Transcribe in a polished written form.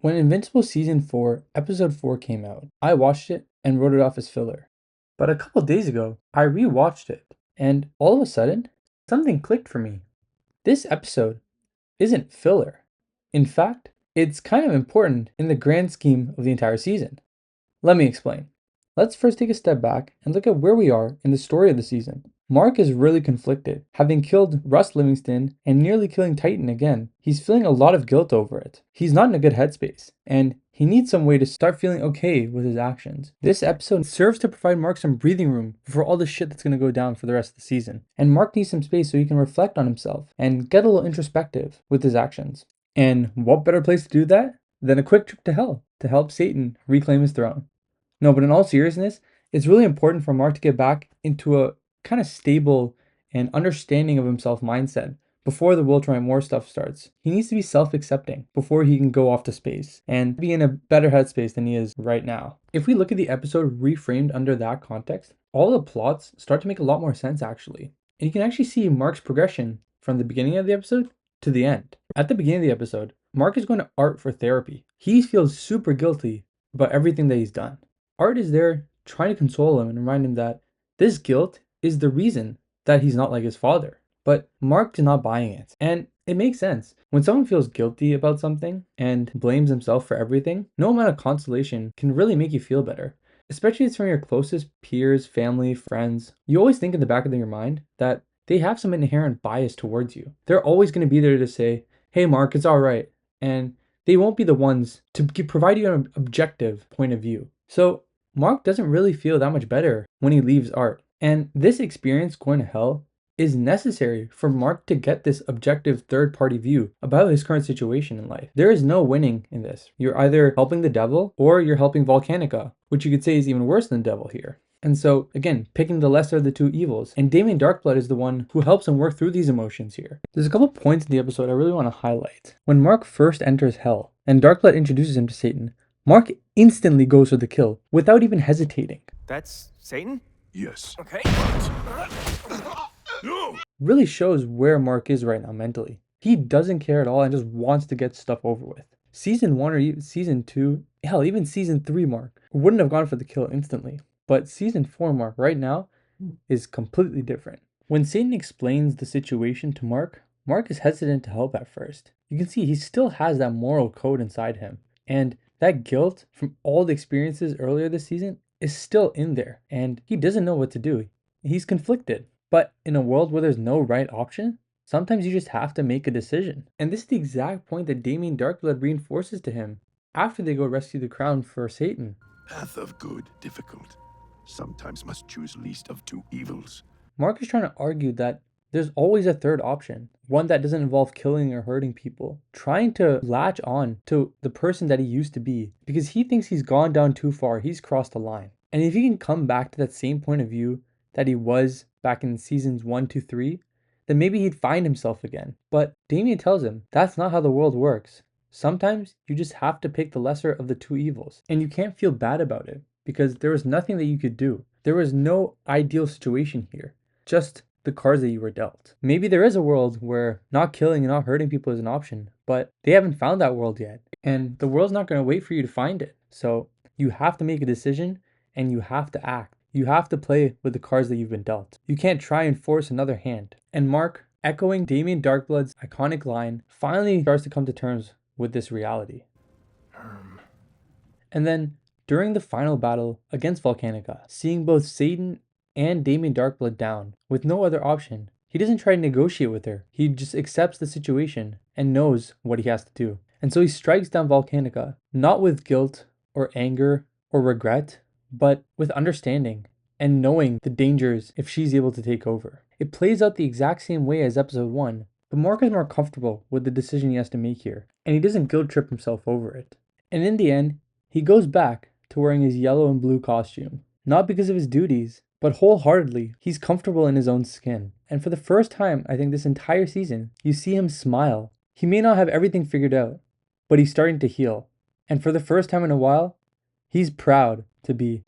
When Invincible Season 4, Episode 4 came out, I watched it and wrote it off as filler. But a couple days ago, I rewatched it, and all of a sudden, something clicked for me. This episode isn't filler. In fact, it's kind of important in the grand scheme of the entire season. Let me explain. Let's first take a step back and look at where we are in the story of the season. Mark is really conflicted, having killed Russ Livingston and nearly killing Titan again. He's feeling a lot of guilt over it. He's not in a good headspace, and he needs some way to start feeling okay with his actions. This episode serves to provide Mark some breathing room for all the shit that's going to go down for the rest of the season. And Mark needs some space so he can reflect on himself and get a little introspective with his actions. And what better place to do that than a quick trip to hell to help Satan reclaim his throne? No, but in all seriousness, it's really important for Mark to get back into a kind of stable and understanding of himself mindset before the Will Try More stuff starts. He needs to be self-accepting before he can go off to space and be in a better headspace than he is right now. If we look at the episode reframed under that context, all the plots start to make a lot more sense actually. And you can actually see Mark's progression from the beginning of the episode to the end. At the beginning of the episode, Mark is going to Art for therapy. He feels super guilty about everything that he's done. Art is there trying to console him and remind him that this guilt is the reason that he's not like his father. But Mark is not buying it. And it makes sense. When someone feels guilty about something and blames himself for everything, no amount of consolation can really make you feel better. Especially if it's from your closest peers, family, friends. You always think in the back of your mind that they have some inherent bias towards you. They're always going to be there to say, hey Mark, it's all right. And they won't be the ones to provide you an objective point of view. So Mark doesn't really feel that much better when he leaves Art. And this experience going to hell is necessary for Mark to get this objective third-party view about his current situation in life. There is no winning in this. You're either helping the devil or you're helping Volcanica, which you could say is even worse than the devil here. And so, again, picking the lesser of the two evils. And Damien Darkblood is the one who helps him work through these emotions here. There's a couple points in the episode I really want to highlight. When Mark first enters hell and Darkblood introduces him to Satan, Mark instantly goes for the kill without even hesitating. That's Satan? Yes. Okay. No! Really shows where Mark is right now mentally. He doesn't care at all and just wants to get stuff over with. Season 1 or even Season 2, hell, even Season 3 Mark wouldn't have gone for the kill instantly. But Season 4 Mark right now is completely different. When Satan explains the situation to Mark, Mark is hesitant to help at first. You can see he still has that moral code inside him. And that guilt from all the experiences earlier this season is still in there. And he doesn't know what to do. He's conflicted. But in a world where there's no right option, sometimes you just have to make a decision. And this is the exact point that Damien Darkblood reinforces to him after they go rescue the crown for Satan. Path of good, difficult. Sometimes must choose least of two evils. Mark is trying to argue that there's always a third option, one that doesn't involve killing or hurting people, trying to latch on to the person that he used to be because he thinks he's gone down too far, he's crossed the line. And if he can come back to that same point of view that he was back in seasons 1 to 3, then maybe he'd find himself again. But Damien tells him that's not how the world works. Sometimes you just have to pick the lesser of the two evils, and you can't feel bad about it because there was nothing that you could do. There was no ideal situation here, just the cards that you were dealt. Maybe there is a world where not killing and not hurting people is an option, but they haven't found that world yet, and the world's not going to wait for you to find it. So you have to make a decision and you have to act. You have to play with the cards that you've been dealt. You can't try and force another hand. And Mark, echoing Damien Darkblood's iconic line, finally starts to come to terms with this reality. And then, during the final battle against Volcanica, seeing both Satan and Damien Darkblood down, with no other option, he doesn't try to negotiate with her. He just accepts the situation and knows what he has to do. And so he strikes down Volcanica, not with guilt or anger or regret, but with understanding and knowing the dangers if she's able to take over. It plays out the exact same way as episode 1, but Mark is more comfortable with the decision he has to make here, and he doesn't guilt trip himself over it. And in the end, he goes back to wearing his yellow and blue costume, not because of his duties, but wholeheartedly, he's comfortable in his own skin. And for the first time, I think this entire season, you see him smile. He may not have everything figured out, but he's starting to heal. And for the first time in a while, he's proud to be